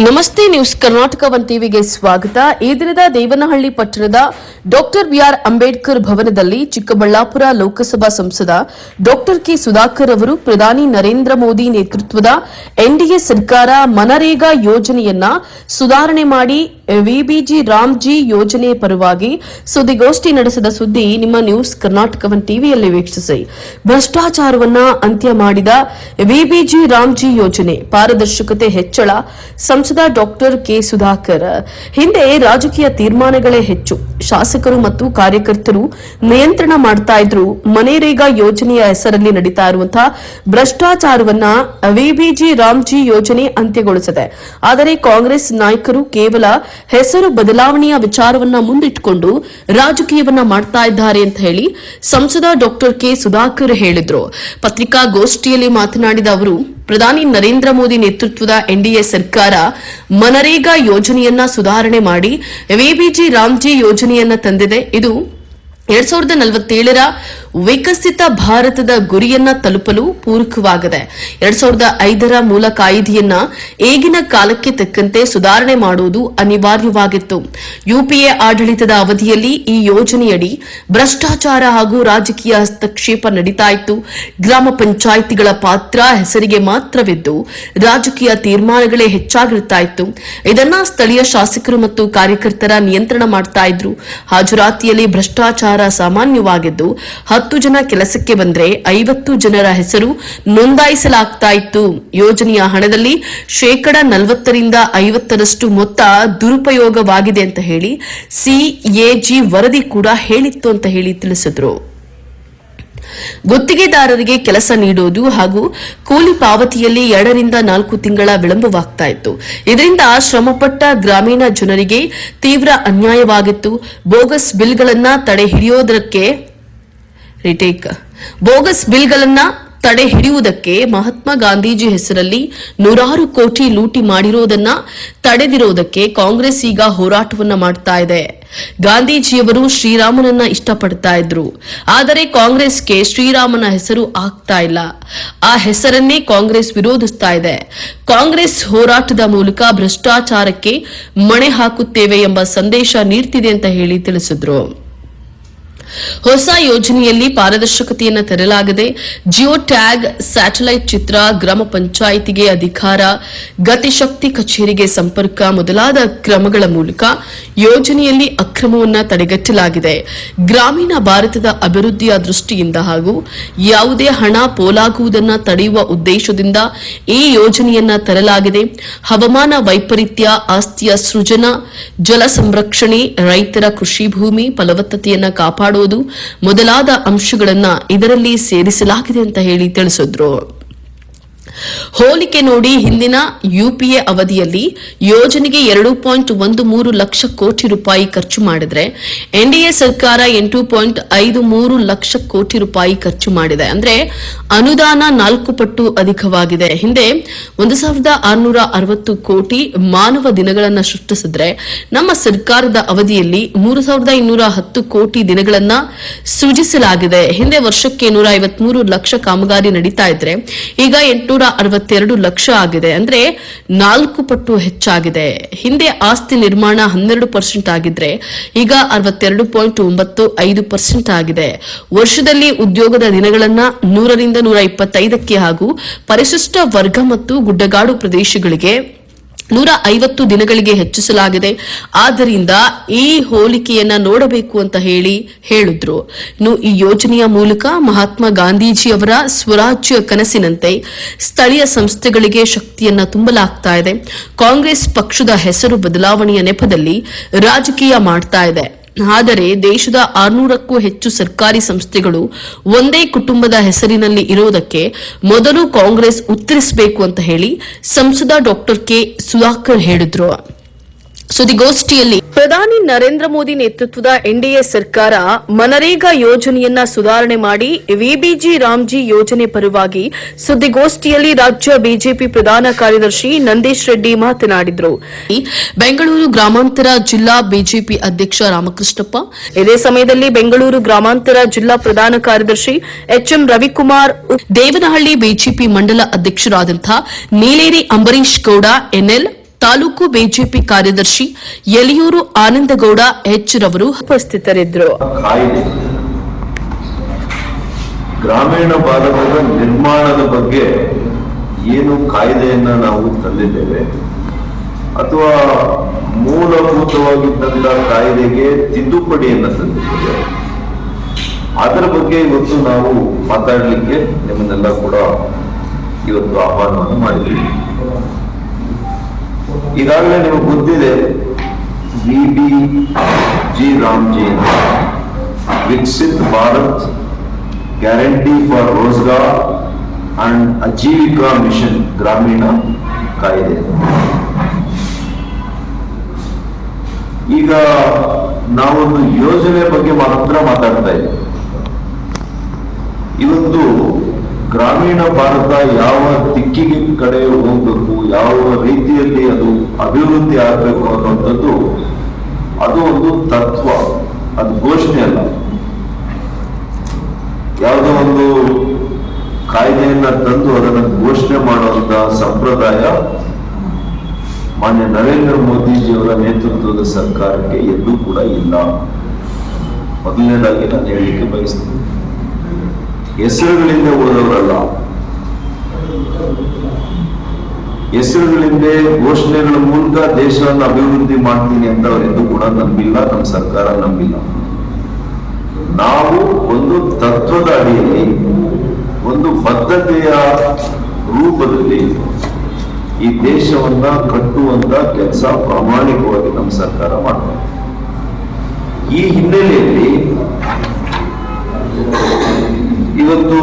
ನಮಸ್ತೆ news Karnataka one ಟಿವಿಗೆ ಸ್ವಾಗತ. ಈ ದಿನದ ದೇವನಹಳ್ಳಿ ಪಟ್ಟಣದ ಡಾಕ್ಟರ್ ಬಿಆರ್ ಅಂಬೇಡ್ಕರ್ ಭವನದಲ್ಲಿ ಚಿಕ್ಕಬಳ್ಳಾಪುರ ಲೋಕಸಭಾ ಸಂಸದ ಡಾಕ್ಟರ್ ಕೆ ಸುಧಾಕರ್ ಅವರು ಪ್ರಧಾನಿ ನರೇಂದ್ರ ಮೋದಿ ನೇತೃತ್ವದ ಎನ್ಡಿಎ ಸರ್ಕಾರ ಮನರೇಗಾ ಯೋಜನೆಯನ್ನ ಸುಧಾರಣೆ ಮಾಡಿ ವಿಬಿಜಿ ರಾಮ್ಜಿ ಯೋಜನೆ ಪರವಾಗಿ ಸುದ್ದಿಗೋಷ್ಠಿ ನಡೆಸಿದ ಸುದ್ದಿ ನಿಮ್ಮ ನ್ಯೂಸ್ ಕರ್ನಾಟಕ ಒನ್ ಟಿವಿಯಲ್ಲಿ ವೀಕ್ಷಿಸಿ. ಭ್ರಷ್ಟಾಚಾರವನ್ನ ಅಂತ್ಯ ಮಾಡಿದ ವಿಬಿಜಿ ರಾಮ್ಜಿ ಯೋಜನೆ, ಪಾರದರ್ಶಕತೆ ಹೆಚ್ಚಳ. ಸಂಸದ ಡಾಕ್ಟರ್ ಕೆ ಸುಧಾಕರ್, ಹಿಂದೆ ರಾಜಕೀಯ ತೀರ್ಮಾನಗಳೇ ಹೆಚ್ಚು, ಶಾಸಕರು ಮತ್ತು ಕಾರ್ಯಕರ್ತರು ನಿಯಂತ್ರಣ ಮಾಡ್ತಾ ಇದ್ರು. ಮನರೇಗಾ ಯೋಜನೆಯ ಹೆಸರಲ್ಲಿ ನಡೀತಾ ಇರುವಂತಹ ಭ್ರಷ್ಟಾಚಾರವನ್ನ ವಿಬಿಜಿ ರಾಮ್ಜಿ ಯೋಜನೆ ಅಂತ್ಯಗೊಳಿಸಿದೆ. ಆದರೆ ಕಾಂಗ್ರೆಸ್ ನಾಯಕರು ಕೇವಲ ಹೆಸರು ಬದಲಾವಣೆಯ ವಿಚಾರವನ್ನ ಮುಂದಿಟ್ಟುಕೊಂಡು ರಾಜಕೀಯವನ್ನ ಮಾಡ್ತಾ ಇದ್ದಾರೆ ಅಂತ ಹೇಳಿ ಸಂಸದ ಡಾಕ್ಟರ್ ಕೆ ಸುಧಾಕರ್ ಹೇಳಿದ್ರು. ಪತ್ರಿಕಾಗೋಷ್ಠಿಯಲ್ಲಿ ಮಾತನಾಡಿದ ಅವರು, ಪ್ರಧಾನಿ ನರೇಂದ್ರ ಮೋದಿ ನೇತೃತ್ವದ ಎನ್ಡಿಎ ಸರ್ಕಾರ ಮನರೇಗಾ ಯೋಜನೆಯನ್ನ ಸುಧಾರಣೆ ಮಾಡಿ ವಿಬಿಜಿ ರಾಮ್ಜಿ ಯೋಜನೆಯನ್ನ ತಂದಿದೆ. ಇದು 2047ರ ವಿಕಸಿತ ಭಾರತದ ಗುರಿಯನ್ನ ತಲುಪಲು ಪೂರಕವಾಗಿದೆ. 2005ರ ಮೂಲ ಕಾಯ್ದೆಯನ್ನ ಈಗಿನ ಕಾಲಕ್ಕೆ ತಕ್ಕಂತೆ ಸುಧಾರಣೆ ಮಾಡುವುದು ಅನಿವಾರ್ಯವಾಗಿತ್ತು. ಯುಪಿಎ ಆಡಳಿತದ ಅವಧಿಯಲ್ಲಿ ಈ ಯೋಜನೆಯಡಿ ಭ್ರಷ್ಟಾಚಾರ ಹಾಗೂ ರಾಜಕೀಯ ಹಸ್ತಕ್ಷೇಪ ನಡೀತಾ ಇತ್ತು. ಗ್ರಾಮ ಪಂಚಾಯಿತಿಗಳ ಪಾತ್ರ ಹೆಸರಿಗೆ ಮಾತ್ರವಿದ್ದು ರಾಜಕೀಯ ತೀರ್ಮಾನಗಳೇ ಹೆಚ್ಚಾಗಿರ್ತಾ ಇತ್ತು. ಇದನ್ನ ಸ್ಥಳೀಯ ಶಾಸಕರು ಮತ್ತು ಕಾರ್ಯಕರ್ತರ ನಿಯಂತ್ರಣ ಮಾಡ್ತಾ ಇದ್ರು. ಹಾಜರಾತಿಯಲ್ಲಿ ಭ್ರಷ್ಟಾಚಾರ ಸಾಮಾನ್ಯವಾಗಿದ್ದು 10 ಜನ ಕೆಲಸಕ್ಕೆ ಬಂದ್ರೆ 50 ಜನರ ಹೆಸರು ನೋಂದಾಯಿಸಲಾಗ್ತಾ ಇತ್ತು. ಯೋಜನೆಯ ಹಣದಲ್ಲಿ 40% 50% ಮೊತ್ತ ದುರುಪಯೋಗವಾಗಿದೆ ಅಂತ ಹೇಳಿ ಸಿಎಜಿ ವರದಿ ಕೂಡ ಹೇಳಿತ್ತು ಅಂತ ಹೇಳಿ ತಿಳಿಸಿದ್ರು. ಗುತ್ತಿಗೆದಾರರಿಗೆ ಕೆಲಸ ನೀಡುವುದು ಹಾಗೂ ಕೂಲಿ ಪಾವತಿಯಲ್ಲಿ 2 ರಿಂದ 4 ತಿಂಗಳ ವಿಳಂಬವಾಗ್ತಾ ಇತ್ತು. ಇದರಿಂದ ಶ್ರಮಪಟ್ಟ ಗ್ರಾಮೀಣ ಜನರಿಗೆ ತೀವ್ರ ಅನ್ಯಾಯವಾಗಿತ್ತು. ಬೋಗಸ್ ಬಿಲ್ಗಳನ್ನ ತಡೆ ಹಿಡಿಯುವುದಕ್ಕೆ ಮಹಾತ್ಮ ಗಾಂಧೀಜಿ ಹೆಸರಲ್ಲಿ 100 ಕೋಟಿ ಲೂಟಿ ಮಾಡಿರೋದನ್ನ ತಡೆದಿರೋದಕ್ಕೆ ಕಾಂಗ್ರೆಸ್ ಈಗ ಹೋರಾಟವನ್ನ ಮಾಡ್ತಾ ಇದೆ. ಗಾಂಧೀಜಿಯವರು ಶ್ರೀರಾಮನನ್ನ ಇಷ್ಟಪಡ್ತಾ ಇದ್ರು, ಆದರೆ ಕಾಂಗ್ರೆಸ್ಗೆ ಶ್ರೀರಾಮನ ಹೆಸರು ಆಗ್ತಾ ಇಲ್ಲ. ಆ ಹೆಸರನ್ನೇ ಕಾಂಗ್ರೆಸ್ ವಿರೋಧಿಸ್ತಾ ಇದೆ. ಕಾಂಗ್ರೆಸ್ ಹೋರಾಟದ ಮೂಲಕ ಭ್ರಷ್ಟಾಚಾರಕ್ಕೆ ಮಣೆ ಹಾಕುತ್ತೇವೆ ಎಂಬ ಸಂದೇಶ ನೀಡ್ತಿದೆ ಅಂತ ಹೇಳಿ ತಿಳಿಸಿದ್ರು. ಹೊಸ ಯೋಜನೆಯಲ್ಲಿ ಪಾರದರ್ಶಕತೆಯನ್ನು ತರಲಾಗಿದೆ. ಜಿಯೋ ಟ್ಯಾಗ್, ಸ್ಯಾಟಲೈಟ್ ಚಿತ್ರ, ಗ್ರಾಮ ಪಂಚಾಯಿತಿಗೆ ಅಧಿಕಾರ, ಗತಿಶಕ್ತಿ ಕಚೇರಿಗೆ ಸಂಪರ್ಕ ಮೊದಲಾದ ಕ್ರಮಗಳ ಮೂಲಕ ಯೋಜನೆಯಲ್ಲಿ ಅಕ್ರಮವನ್ನು ತಡೆಗಟ್ಟಲಾಗಿದೆ. ಗ್ರಾಮೀಣ ಭಾರತದ ಅಭಿವೃದ್ಧಿಯ ದೃಷ್ಟಿಯಿಂದ ಹಾಗೂ ಯಾವುದೇ ಹಣ ಪೋಲಾಗುವುದನ್ನು ತಡೆಯುವ ಉದ್ದೇಶದಿಂದ ಈ ಯೋಜನೆಯನ್ನ ತರಲಾಗಿದೆ. ಹವಾಮಾನ ವೈಪರೀತ್ಯ, ಆಸ್ತಿಯ ಸೃಜನ, ಜಲ ಸಂರಕ್ಷಣೆ, ರೈತರ ಕೃಷಿ ಭೂಮಿ ಫಲವತ್ತತೆಯನ್ನು ಕಾಪಾಡುವುದು ಮೊದಲಾದ ಅಂಶಗಳನ್ನ ಇದರಲ್ಲಿ ಸೇರಿಸಲಾಗಿದೆ ಅಂತ ಹೇಳಿ ತಿಳಿಸಿದ್ರು. ಹೋಲಿಕೆ ನೋಡಿ, ಹಿಂದಿನ ಯುಪಿಎ ಅವಧಿಯಲ್ಲಿ ಯೋಜನೆಗೆ 2.13 ಲಕ್ಷ ಕೋಟಿ ರೂಪಾಯಿ ಖರ್ಚು ಮಾಡಿದ್ರೆ ಎನ್ಡಿಎ ಸರ್ಕಾರ 8.53 ಲಕ್ಷ ಕೋಟಿ ರೂಪಾಯಿ ಖರ್ಚು ಮಾಡಿದೆ. ಅಂದ್ರೆ ಅನುದಾನ 4 ಪಟ್ಟು ಅಧಿಕವಾಗಿದೆ. ಹಿಂದೆ 1660 ಕೋಟಿ ಮಾನವ ದಿನಗಳನ್ನು ಸೃಷ್ಟಿಸಿದ್ರೆ ನಮ್ಮ ಸರ್ಕಾರದ ಅವಧಿಯಲ್ಲಿ 3210 ಕೋಟಿ ದಿನಗಳನ್ನ ಸೃಜಿಸಲಾಗಿದೆ. ಹಿಂದೆ ವರ್ಷಕ್ಕೆ 153 ಲಕ್ಷ ಕಾಮಗಾರಿ ನಡೀತಾ ಇದ್ರೆ ಈಗ 862 ಲಕ್ಷ ಆಗಿದೆ. ಅಂದ್ರೆ 4 ಪಟ್ಟು ಹೆಚ್ಚಾಗಿದೆ. ಹಿಂದೆ ಆಸ್ತಿ ನಿರ್ಮಾಣ 12% ಆಗಿದ್ರೆ ಈಗ 62.95% ಆಗಿದೆ. ವರ್ಷದಲ್ಲಿ ಉದ್ಯೋಗದ ದಿನಗಳನ್ನ 100 ರಿಂದ 125ಕ್ಕೆ ಹಾಗೂ ಪರಿಶಿಷ್ಟ ವರ್ಗ ಮತ್ತು ಗುಡ್ಡಗಾಡು ಪ್ರದೇಶಗಳಿಗೆ 150 ದಿನಗಳಿಗೆ ಹೆಚ್ಚಿಸಲಾಗಿದೆ. ಆದ್ದರಿಂದ ಈ ಹೋಲಿಕೆಯನ್ನ ನೋಡಬೇಕು ಅಂತ ಹೇಳಿದ್ರು. ಇನ್ನು ಈ ಯೋಜನೆಯ ಮೂಲಕ ಮಹಾತ್ಮ ಗಾಂಧೀಜಿಯವರ ಸ್ವರಾಜ್ಯ ಕನಸಿನಂತೆ ಸ್ಥಳೀಯ ಸಂಸ್ಥೆಗಳಿಗೆ ಶಕ್ತಿಯನ್ನ ತುಂಬಲಾಗ್ತಾ ಇದೆ. ಕಾಂಗ್ರೆಸ್ ಪಕ್ಷದ ಹೆಸರು ಬದಲಾವಣೆಯ ನೆಪದಲ್ಲಿ ರಾಜಕೀಯ ಮಾಡ್ತಾ ಇದೆ. ಆದರೆ ದೇಶದ 600ಕ್ಕೂ ಹೆಚ್ಚು ಸರ್ಕಾರಿ ಸಂಸ್ಥೆಗಳು ಒಂದೇ ಕುಟುಂಬದ ಹೆಸರಿನಲ್ಲಿ ಇರುವುದಕ್ಕೆ ಮೊದಲು ಕಾಂಗ್ರೆಸ್ ಉತ್ತರಿಸಬೇಕು ಅಂತ ಹೇಳಿ ಸಂಸದ ಡಾಕ್ಟರ್ ಕೆ ಸುಧಾಕರ್ ಹೇಳಿದ್ರು. ಸುದ್ದಿಗೋಷ್ಠಿಯಲ್ಲಿ ಪ್ರಧಾನಿ ನರೇಂದ್ರ ಮೋದಿ ನೇತೃತ್ವದ ಎನ್ಡಿಎ ಸರ್ಕಾರ ಮನರೇಗಾ ಯೋಜನೆಯನ್ನ ಸುಧಾರಣೆ ಮಾಡಿ ವಿಬಿಜಿ ರಾಮ್ಜಿ ಯೋಜನೆ ಪರವಾಗಿ ಸುದ್ದಿಗೋಷ್ಠಿಯಲ್ಲಿ ರಾಜ್ಯ ಬಿಜೆಪಿ ಪ್ರಧಾನ ಕಾರ್ಯದರ್ಶಿ ನಂದೀಶ್ ರೆಡ್ಡಿ ಮಾತನಾಡಿದರು. ಬೆಂಗಳೂರು ಗ್ರಾಮಾಂತರ ಜಿಲ್ಲಾ ಬಿಜೆಪಿ ಅಧ್ಯಕ್ಷ ರಾಮಕೃಷ್ಣಪ್ಪ, ಇದೇ ಸಮಯದಲ್ಲಿ ಬೆಂಗಳೂರು ಗ್ರಾಮಾಂತರ ಜಿಲ್ಲಾ ಪ್ರಧಾನ ಕಾರ್ಯದರ್ಶಿ ಎಚ್ಎಂ ರವಿಕುಮಾರ್, ದೇವನಹಳ್ಳಿ ಬಿಜೆಪಿ ಮಂಡಲ ಅಧ್ಯಕ್ಷರಾದಂತಹ ನೀಲೇರಿ ಅಂಬರೀಶ್ ಗೌಡ, ಎನ್ಎಲ್ ತಾಲೂಕು ಬಿಜೆಪಿ ಕಾರ್ಯದರ್ಶಿ ಯಲಿಯೂರು ಆನಂದಗೌಡ ಎಚ್ ರವರು ಉಪಸ್ಥಿತರಿದ್ದರು. ಗ್ರಾಮೀಣ ಭಾರತದ ನಿರ್ಮಾಣದ ಬಗ್ಗೆ ಏನು ಕಾಯ್ದೆಯನ್ನ ನಾವು ತಂದಿದ್ದೇವೆ ಅಥವಾ ಮೂಲಭೂತವಾಗಿದ್ದಂತ ಕಾಯ್ದೆಗೆ ತಿದ್ದುಪಡಿಯನ್ನು ತಂದಿದ್ದೇವೆ, ಅದರ ಬಗ್ಗೆ ಇವತ್ತು ನಾವು ಮಾತಾಡಲಿಕ್ಕೆ ನಿಮ್ಮನ್ನೆಲ್ಲ ಕೂಡ ಇವತ್ತು ಆಹ್ವಾನವನ್ನು ಮಾಡಿದ್ದೀವಿ. ಈಗಾಗಲೇ ನಿಮಗೆ ಗೊತ್ತಿದೆ, VBG Ramji Viksit Bharat guarantee for Rozgar and Ajeevika mission Gramin ಕಾಯ್ದೆ. ಈಗ ನಾವೊಂದು ಯೋಜನೆ ಬಗ್ಗೆ ಮಾತ್ರ ಮಾತಾಡ್ತಾ ಇದ್ದೀವಿ. ಇವತ್ತು ಗ್ರಾಮೀಣ ಭಾರತ ಯಾವ ದಿಕ್ಕಿಗೆ ಕಡೆ ಹೋಗ್ಬೇಕು, ಯಾವ ರೀತಿಯಲ್ಲಿ ಅದು ಅಭಿವೃದ್ಧಿ ಆಗಬೇಕು ಅನ್ನುವಂಥದ್ದು ಅದು ಒಂದು ತತ್ವ, ಅದು ಘೋಷಣೆ ಅಲ್ಲ. ಯಾವುದೋ ಒಂದು ಕಾಯ್ದೆಯನ್ನ ತಂದು ಅದನ್ನು ಘೋಷಣೆ ಮಾಡುವಂತ ಸಂಪ್ರದಾಯ ಮಾನ್ಯ ನರೇಂದ್ರ ಮೋದಿಜಿಯವರ ನೇತೃತ್ವದ ಸರ್ಕಾರಕ್ಕೆ ಎಲ್ಲೂ ಕೂಡ ಇಲ್ಲ. ಮೊದಲನೇದಾಗಿ ನಾನು ಹೇಳಲಿಕ್ಕೆ ಬಯಸ್ತೀನಿ, ಹೆಸರುಗಳಿಂದ ಉಳಿದವರಲ್ಲ, ಹೆಸರುಗಳಿಂದ ಘೋಷಣೆಗಳ ಮೂಲಕ ದೇಶವನ್ನು ಅಭಿವೃದ್ಧಿ ಮಾಡ್ತೀನಿ ಅಂತ ಅವರೆಂದೂ ಕೂಡ ನಂಬಿಲ್ಲ, ನಮ್ಮ ಸರ್ಕಾರ ನಂಬಿಲ್ಲ. ನಾವು ಒಂದು ತತ್ವದ ಅಡಿಯಲ್ಲಿ ಒಂದು ಬದ್ಧತೆಯ ರೂಪದಲ್ಲಿ ಈ ದೇಶವನ್ನ ಕಟ್ಟುವಂತ ಕೆಲಸ ಪ್ರಾಮಾಣಿಕವಾಗಿ ನಮ್ಮ ಸರ್ಕಾರ ಮಾಡ್ತಾರೆ. ಈ ಹಿನ್ನೆಲೆಯಲ್ಲಿ ಇವತ್ತು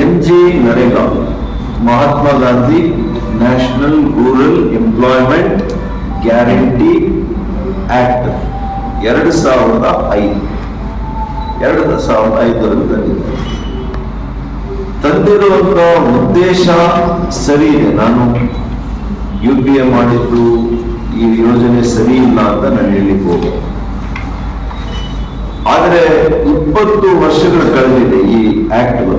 MG NREGA, Mahatma Gandhi national rural employment guarantee act 2005 ತಂದಿರುವಂತ ಉದ್ದೇಶ ಸರಿ ಇದೆ. ನಾನು UPA ಮಾಡಿದ್ದು ಈ ಯೋಜನೆ ಸರಿ ಇಲ್ಲ ಅಂತ ನಾನು ಹೇಳಲಿಕ್ಕೆ ಹೋಗ, ಆದರೆ 20 ವರ್ಷಗಳು ಕಳೆದಿದೆ ಈ ಆಕ್ಟ್.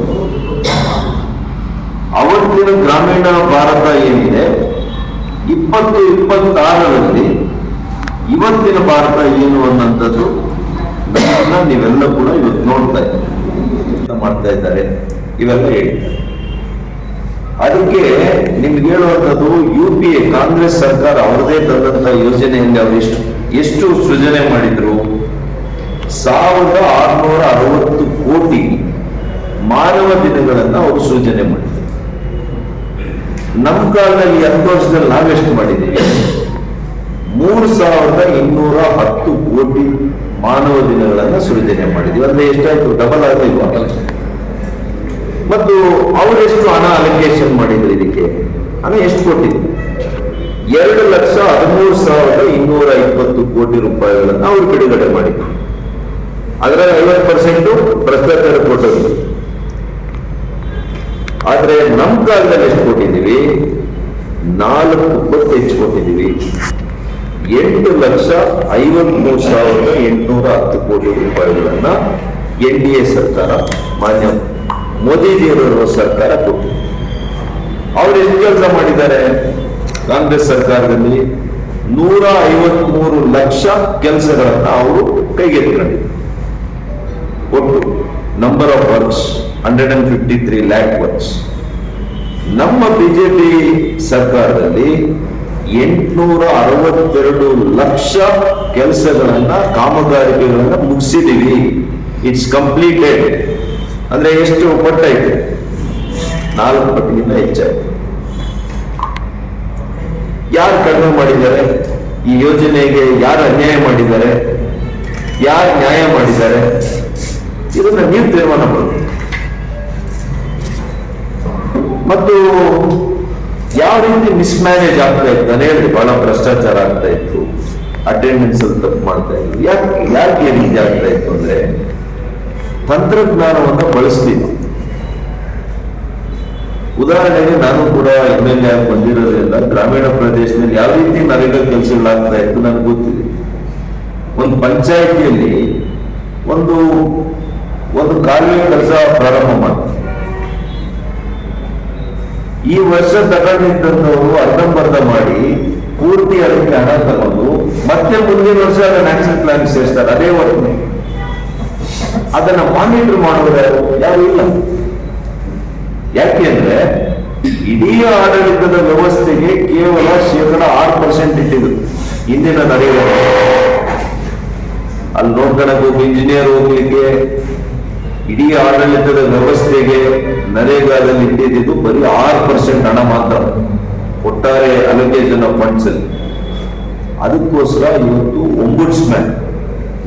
ಅವತ್ತಿನ ಗ್ರಾಮೀಣ ಭಾರತ ಏನಿದೆ 2026ರಲ್ಲಿ ಇವತ್ತಿನ ಭಾರತ ಏನು ಅನ್ನೋಂಥದ್ದು ನೀವೆಲ್ಲ ಕೂಡ ಇವತ್ತು ನೋಡ್ತಾ ಇದ್ದೀರಿ, ಮಾಡ್ತಾ ಇದ್ದಾರೆ, ಇವೆಲ್ಲ ಹೇಳ್ತಾರೆ. ಅದಕ್ಕೆ ನಿಮ್ಗೆ ಹೇಳುವಂಥದ್ದು UPA ಕಾಂಗ್ರೆಸ್ ಸರ್ಕಾರ ಅವರದೇ ತಂದಂತ ಯೋಜನೆಯಲ್ಲಿ ಅವರು ಎಷ್ಟು ಸೃಜನೆ ಮಾಡಿದ್ರು, 1660 ಕೋಟಿ ಮಾನವ ದಿನಗಳನ್ನ ಅವರು ಸೃಜನೆ ಮಾಡಿದ್ರು. ನಮ್ಮ ಕಾಲದಲ್ಲಿ 10 ವರ್ಷದಲ್ಲಿ ನಾವೆಷ್ಟು ಮಾಡಿದ್ದೀವಿ? 3210 ಕೋಟಿ ಮಾನವ ದಿನಗಳನ್ನ ಸೃಜನೆ ಮಾಡಿದ್ದೀವಿ. ಅಂದ್ರೆ ಎಷ್ಟಾಯ್ತು? ಡಬಲ್ ಆಗಲಿಲ್ವಾ? ಮತ್ತು ಅವರೆಷ್ಟು ಹಣ ಅಲೋಕೇಶನ್ ಮಾಡಿದ್ರು ಇದಕ್ಕೆ? ಹಣ ಎಷ್ಟು ಕೊಟ್ಟಿದ್ರು? 2,13,220 ಕೋಟಿ ರೂಪಾಯಿಗಳನ್ನ ಅವರು ಬಿಡುಗಡೆ ಮಾಡಿದ್ರು. ಅದರ 50% ಭ್ರಷ್ಟಾಚಾರ ಕೊಟ್ಟರು. ಆದ್ರೆ ನಮ್ಮ ಕಾಲದಲ್ಲಿ ಎಷ್ಟು ಕೊಟ್ಟಿದ್ದೀವಿ? 4 ಪಟ್ಟು ಹೆಚ್ಚು ಕೊಟ್ಟಿದ್ದೀವಿ. 8,53,810 ಕೋಟಿ ರೂಪಾಯಿಗಳನ್ನ NDA ಸರ್ಕಾರ, ಮಾನ್ಯ ಮೋದಿಜಿಯವರ ಸರ್ಕಾರ ಕೊಟ್ಟಿದೆ. ಅವರು ಎಷ್ಟು ಕೆಲಸ ಮಾಡಿದ್ದಾರೆ? ಕಾಂಗ್ರೆಸ್ ಸರ್ಕಾರದಲ್ಲಿ 153 ಲಕ್ಷ ಕೆಲಸಗಳನ್ನ ಅವರು ಕೈಗೆತ್ತಿಕೊಂಡಿದ್ದಾರೆ. ಒಟ್ಟು number of works 153 lac works. ನಮ್ಮ ಬಿಜೆಪಿ ಸರ್ಕಾರದಲ್ಲಿ 862 ಲಕ್ಷ ಕೆಲಸಗಳನ್ನ, ಕಾಮಗಾರಿಕೆಗಳನ್ನ ಮುಗಿಸಿದೀವಿ. It's completed. ಅಂದ್ರೆ ಎಷ್ಟು ಪಟ್ಟಾಯ್ತು? 4 ಪಟ್ಟಿಗಿಂತ ಹೆಚ್ಚಾಯ್ತು. ಯಾರು ಕಡಿಮೆ ಮಾಡಿದ್ದಾರೆ? ಈ ಯೋಜನೆಗೆ ಯಾರು ಅನ್ಯಾಯ ಮಾಡಿದ್ದಾರೆ? ಯಾರು ನ್ಯಾಯ ಮಾಡಿದ್ದಾರೆ? ಇದನ್ನ ನೀವು ತೀರ್ಮಾನ ಮಾಡಬೇಕು. ಮತ್ತು ಯಾವ ರೀತಿ ಮಿಸ್ಮ್ಯಾನೇಜ್ ಆಗ್ತಾ ಇತ್ತು? ನಾನು ಹೇಳಿದೆ, ಬಹಳ ಭ್ರಷ್ಟಾಚಾರ ಆಗ್ತಾ ಇತ್ತು, ಅಟೆಂಡೆನ್ಸ್ ತಪ್ಪು ಮಾಡ್ತಾ ಇತ್ತು. ಯಾಕೆ ರೀತಿ ಆಗ್ತಾ ಇತ್ತು ಅಂದ್ರೆ ತಂತ್ರಜ್ಞಾನವನ್ನು ಬಳಸ್ತೀವಿ. ಉದಾಹರಣೆಗೆ ನಾನು ಕೂಡ MLA ಆಗಿ ಬಂದಿರೋದ್ರಿಂದ ಗ್ರಾಮೀಣ ಪ್ರದೇಶದಲ್ಲಿ ಯಾವ ರೀತಿ ನರೇಗಾ ಕೆಲಸಗಳಾಗ್ತಾ ಇತ್ತು ನನಗೆ ಗೊತ್ತಿದೆ. ಒಂದು ಪಂಚಾಯಿತಿಯಲ್ಲಿ ಒಂದು ಕಾಲುವೆ ಕೆಲಸ ಪ್ರಾರಂಭ ಮಾಡ್ತಾರೆ. ಈ ವರ್ಷ ತಗೊಂಡಿದ್ದವರು ಅರ್ಧಂಬರ್ಧ ಮಾಡಿ ಪೂರ್ತಿ ಅದಕ್ಕೆ ಹಣ ತಗೊಂಡು ಮತ್ತೆ ಮುಂದಿನ ವರ್ಷ ಅದನ್ನ ಆಕ್ಷನ್ ಪ್ಲಾನ್ ಸೇರಿಸ್ತಾರೆ. ಅದೇ ವರ್ತನೆ. ಅದನ್ನ ಮಾನಿಟರ್ ಮಾಡೋರು ಯಾರು ಇಲ್ಲ. ಯಾಕೆ ಅಂದ್ರೆ ಇಡೀ ಆಡಳಿತದ ವ್ಯವಸ್ಥೆಗೆ ಕೇವಲ 6% ಇಟ್ಟಿದ್ರು ಇಂದಿನ ನರೇಗಾ. ಅಲ್ಲಿ ನೋಡ್ಕೊಳಕ್ಕೆ ಒಬ್ಬ ಇಂಜಿನಿಯರ್ ಹೋಗ್ಲಿಕ್ಕೆ ಇಡೀ ಆಡಳಿತದ ವ್ಯವಸ್ಥೆಗೆ ನರೇಗಾದಲ್ಲಿ ಇಟ್ಟಿದ್ದು ಬರೀ 6% ಹಣ ಮಾತ್ರ ಒಟ್ಟಾರೆ ಅಲೋಕೇಶನ್ ಆಫ್ ಫಂಡ್ಸ್ ಅಲ್ಲಿ. ಅದಕ್ಕೋಸ್ಕರ ಇವತ್ತು ಒಂಬುಡ್ಸ್ಮ್ಯಾನ್,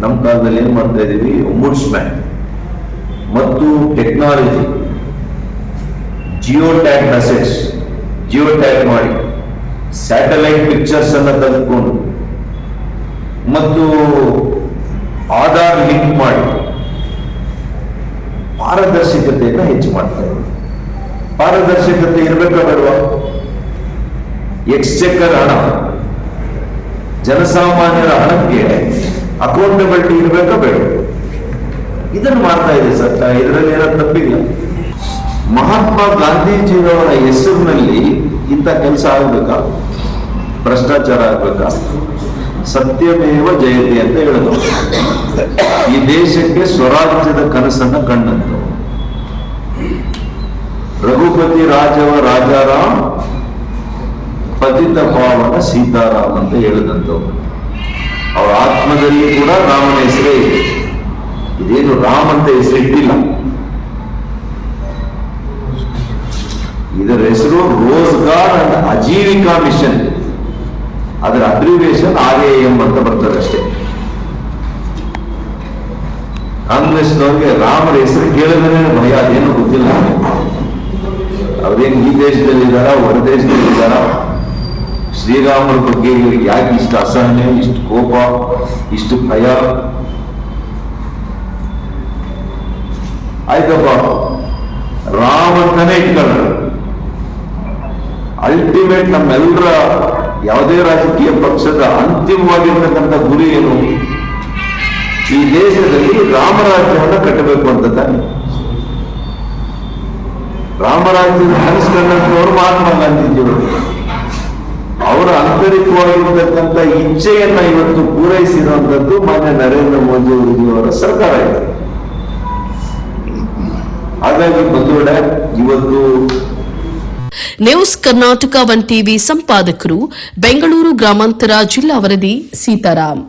ನಮ್ಮ ಕಾಲದಲ್ಲಿ ಏನ್ ಮಾಡ್ತಾ ಇದೀವಿ, ಒಂಬುಡ್ಸ್ಮ್ಯಾನ್ ಮತ್ತು technology, geo tag assets, geo tag ಮಾಡಿ ಸ್ಯಾಟಲೈಟ್ ಪಿಕ್ಚರ್ಸ್ ಅನ್ನ ತೆಗೆದುಕೊಂಡು ಮತ್ತು ಆಧಾರ್ ಲಿಂಕ್ ಮಾಡಿ ಪಾರದರ್ಶಕತೆಯನ್ನು ಹೆಚ್ಚು ಮಾಡ್ತಾರೆ. ಪಾರದರ್ಶಕತೆ ಇರಬೇಕಾ ಬೇಡವಾ? ಎಕ್ಸ್ಚೆಕರ್ ಹಣ, ಜನಸಾಮಾನ್ಯರ ಹಣಕ್ಕೆ ಅಕೌಂಟಬಿಲಿಟಿ ಇರಬೇಕಾ ಬೇಡ? ಇದನ್ನು ಮಾಡ್ತಾ ಇದೆ ಸರ್ಕಾರ. ಇದರಲ್ಲಿ ಏನೋ ತಪ್ಪಿಲ್ಲ. ಮಹಾತ್ಮ ಗಾಂಧೀಜಿಯವರ ಹೆಸರಿನಲ್ಲಿ ಇಂಥ ಕೆಲಸ ಆಗ್ಬೇಕಾ? ಭ್ರಷ್ಟಾಚಾರ ಆಗ್ಬೇಕಾ? ಸತ್ಯಮೇವ ಜಯತೆ ಅಂತ ಹೇಳಿದ್ರು. ಈ ದೇಶಕ್ಕೆ ಸ್ವರಾಜ್ಯದ ಕನಸನ್ನ ಕಂಡಂತು ರಘುಪತಿ ರಾಜವ ರಾಜಾರಾಮ್, ಪತಿತ ಪಾವನ ಸೀತಾರಾಮ್ ಅಂತ ಹೇಳಿದಂಥವ್ರು. ಅವರ ಆತ್ಮದಲ್ಲಿ ಕೂಡ ರಾಮನ ಹೆಸರೇ ಇದೆ. ಇದೇನು ರಾಮ್ ಅಂತ ಹೆಸರಿಟ್ಟಿಲ್ಲ. ಇದರ ಹೆಸರು ರೋಜ್ಗಾರ್ ಅಂಡ್ ಆಜೀವಿಕಾ ಮಿಷನ್. ಅದರ ಅಬ್ರಿವೇಶನ್ RAM ಅಂತ ಬರ್ತದೆ ಅಷ್ಟೇ. ಕಾಂಗ್ರೆಸ್ನವ್ರಿಗೆ ರಾಮರ ಹೆಸರು ಕೇಳಿದ್ರೆ ಭಯ, ಅದೇನು ಗೊತ್ತಿಲ್ಲ. ಅವ್ರೇನು ಈ ದೇಶದಲ್ಲಿದ್ದಾರ, ಹೊರ ದೇಶದಲ್ಲಿದ್ದಾರ? ಶ್ರೀರಾಮರ ಬಗ್ಗೆ ಇವರಿಗೆ ಯಾಕೆ ಇಷ್ಟು ಅಸಹನೆ, ಇಷ್ಟು ಕೋಪ, ಇಷ್ಟು ಭಯ? ಆಯ್ತಪ್ಪ, ರಾಮಂತಾನೆ ಇಟ್ಕೊಳ್ಳೋಣ. ಅಲ್ಟಿಮೇಟ್ ನಮ್ಮೆಲ್ಲರ ಯಾವುದೇ ರಾಜಕೀಯ ಪಕ್ಷದ ಅಂತಿಮವಾಗಿರ್ತಕ್ಕಂಥ ಗುರಿ ಏನು? ಈ ದೇಶದಲ್ಲಿ ರಾಮರಾಜ್ಯವನ್ನು ಕಟ್ಟಬೇಕು ಅಂತ ತಾನೆ. ರಾಮರಾಜ್ಯದ ಕನಸುಕೊಂಡಂತವರು ಮಹಾತ್ಮ ಗಾಂಧೀಜಿಯವರು. ಅವರ ಆಂತರಿಕವಾಗಿರ್ತಕ್ಕಂಥ ಇಚ್ಛೆಯನ್ನ ಇವತ್ತು ಪೂರೈಸಿರುವಂತದ್ದು ಮಾನ್ಯ ನರೇಂದ್ರ ಮೋದಿ ಅವರ ಸರ್ಕಾರ ಇದೆ. ಹಾಗಾಗಿ ಬಂಧುಗಳೇ, ಇವತ್ತು ನ್ಯೂಸ್ ಕರ್ನಾಟಕ 1 ಟಿವಿ ಸಂಪಾದಕರು, ಬೆಂಗಳೂರು ಗ್ರಾಮಾಂತರ ಜಿಲ್ಲಾ ವರದಿ ಸೀತಾರಾಮ್.